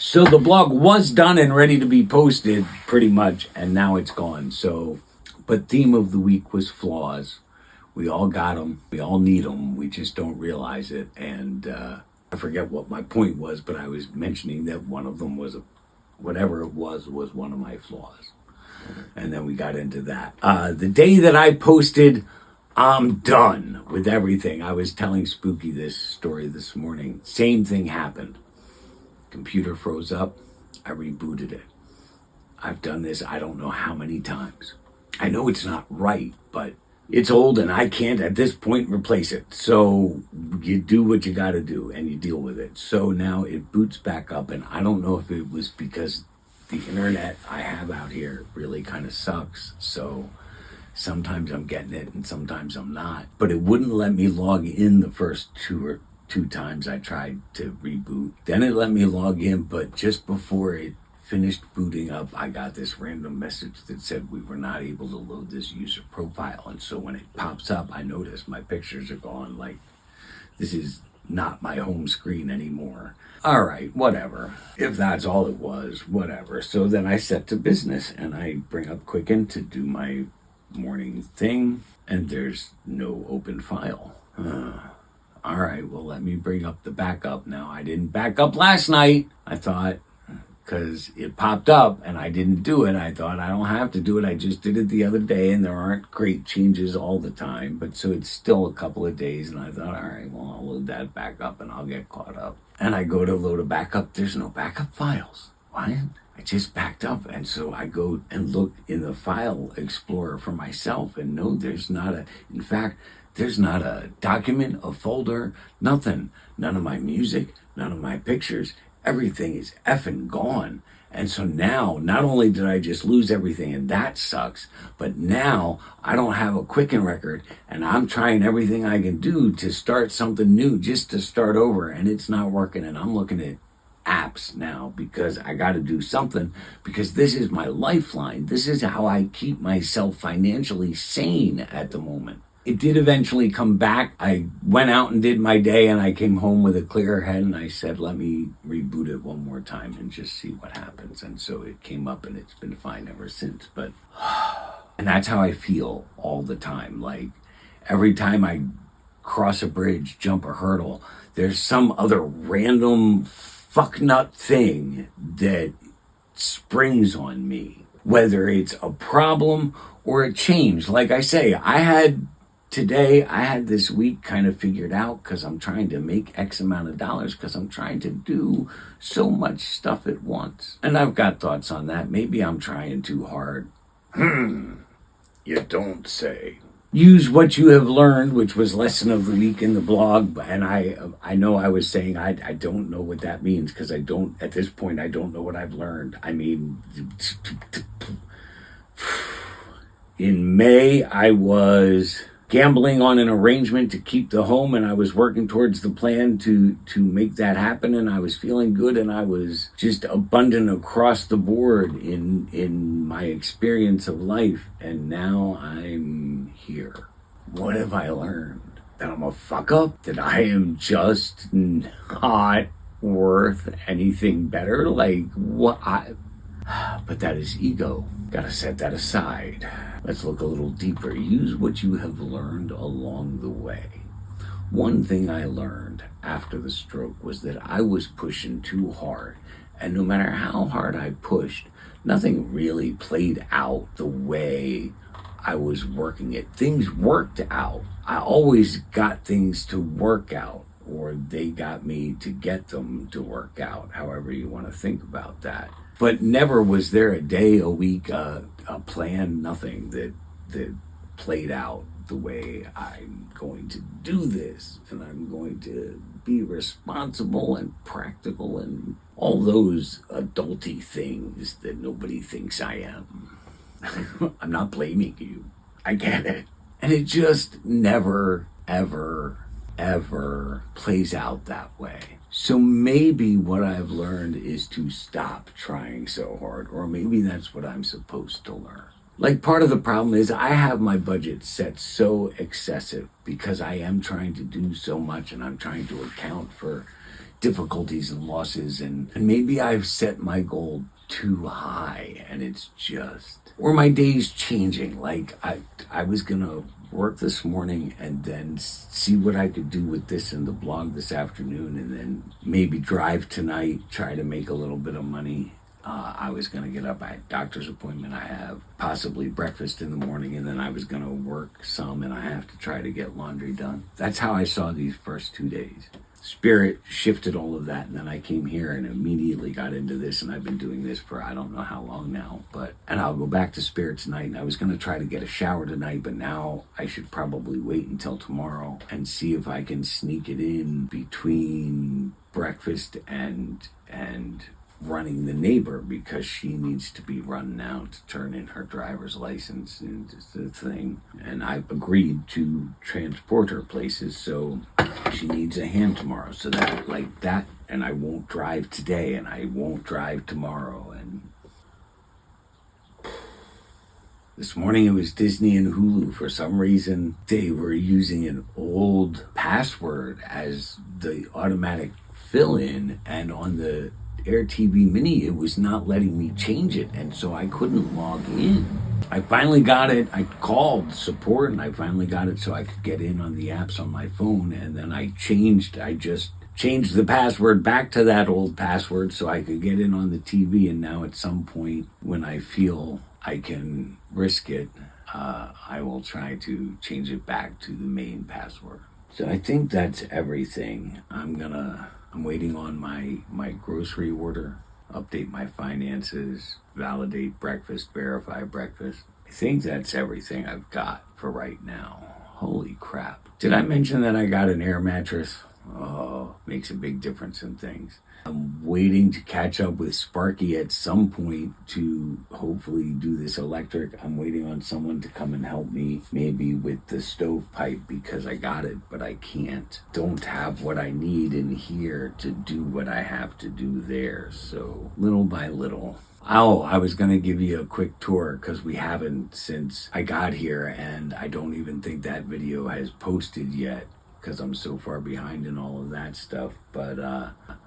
So the blog was done and ready to be posted pretty much, and now it's gone. So, but theme of the week was flaws. We all got them. We all need them. We just don't realize it. And I forget what my point was, but I was mentioning that one of them was, whatever it was one of my flaws. And then we got into that. The day that I posted, I'm done with everything. I was telling Spooky this story this morning. Same thing happened. Computer froze up. I rebooted it. I've done this I don't know how many times. I know it's not right, but it's old and I can't at this point replace it. So you do what you got to do and you deal with it. So now it boots back up, and I don't know if it was because the internet I have out here really kind of sucks. So sometimes I'm getting it and sometimes I'm not. But it wouldn't let me log in the first two times I tried to reboot. Then it let me log in, but just before it finished booting up, I got this random message that said we were not able to load this user profile. And so when it pops up, I notice my pictures are gone. Like, this is not my home screen anymore. All right, whatever. If that's all it was, whatever. So then I set to business and I bring up Quicken to do my morning thing, and there's no open file. All right, well, let me bring up the backup now. I didn't back up last night. I thought, because it popped up and I didn't do it, I thought I don't have to do it. I just did it the other day, and there aren't great changes all the time. But so it's still a couple of days, and I thought, all right, well, I'll load that back up and I'll get caught up. And I go to load a backup. There's no backup files. Why? I just backed up. And so I go and look in the file explorer for myself, and no, there's not a, in fact, there's not a document, a folder, nothing. None of my music, none of my pictures. Everything is effing gone. And so now, not only did I just lose everything, and that sucks, but now I don't have a Quicken record, and I'm trying everything I can do to start something new, just to start over, and it's not working. And I'm looking at apps now because I got to do something, because this is my lifeline. This is how I keep myself financially sane at the moment. It did eventually come back. I went out and did my day, and I came home with a clearer head, and I said, let me reboot it one more time and just see what happens. And so it came up, and it's been fine ever since. But, and that's how I feel all the time. Like, every time I cross a bridge, jump a hurdle, there's some other random fucknut thing that springs on me, whether it's a problem or a change. Like I say, I had this week kind of figured out, because I'm trying to make X amount of dollars, because I'm trying to do so much stuff at once. And I've got thoughts on that. Maybe I'm trying too hard. You don't say. Use what you have learned, which was lesson of the week in the blog. And I know I was saying I don't know what that means, because at this point, I don't know what I've learned. I mean, in May, I was gambling on an arrangement to keep the home, and I was working towards the plan to make that happen, and I was feeling good, and I was just abundant across the board in my experience of life. And now I'm here. What have I learned? That I'm a fuck up? That I am just not worth anything better? Like, what? But that is ego. Gotta set that aside. Let's look a little deeper. Use what you have learned along the way. One thing I learned after the stroke was that I was pushing too hard. And no matter how hard I pushed, nothing really played out the way I was working it. Things worked out. I always got things to work out, or they got me to get them to work out, however you want to think about that. But never was there a day, a week, a plan, nothing that played out the way I'm going to do this, and I'm going to be responsible and practical and all those adulty things that nobody thinks I am. I'm not blaming you. I get it. And it just never, ever, ever plays out that way. So maybe what I've learned is to stop trying so hard, or maybe that's what I'm supposed to learn. Like, part of the problem is I have my budget set so excessive because I am trying to do so much, and I'm trying to account for, difficulties and losses, and maybe I've set my goal too high, and it's just, or my day's changing. Like I was gonna work this morning and then see what I could do with this in the blog this afternoon, and then maybe drive tonight, try to make a little bit of money. I was going to get up, I had a doctor's appointment, I have possibly breakfast in the morning, and then I was going to work some, and I have to try to get laundry done. That's how I saw these first 2 days. Spirit shifted all of that, and then I came here and immediately got into this, and I've been doing this for I don't know how long now, and I'll go back to Spirit tonight, and I was going to try to get a shower tonight, but now I should probably wait until tomorrow and see if I can sneak it in between breakfast and running the neighbor, because she needs to be run now to turn in her driver's license and the thing. And I've agreed to transport her places, so she needs a hand tomorrow. So that, like that, and I won't drive today, and I won't drive tomorrow. And this morning it was Disney and Hulu. For some reason, they were using an old password as the automatic fill-in, and on the Air TV Mini, it was not letting me change it, and so I couldn't log in. I finally got it. I called support, and I finally got it so I could get in on the apps on my phone, and then I just changed the password back to that old password so I could get in on the TV, and now at some point when I feel I can risk it, I will try to change it back to the main password. So I think that's everything. I'm waiting on my grocery order, update my finances, validate breakfast, verify breakfast. I think that's everything I've got for right now. Holy crap. Did I mention that I got an air mattress? Oh, makes a big difference in things. I'm waiting to catch up with Sparky at some point to hopefully do this electric. I'm waiting on someone to come and help me, maybe with the stovepipe, because I got it, but I don't have what I need in here to do what I have to do there. So little by little. Oh, I was going to give you a quick tour because we haven't since I got here, and I don't even think that video has posted yet, because I'm so far behind in all of that stuff. But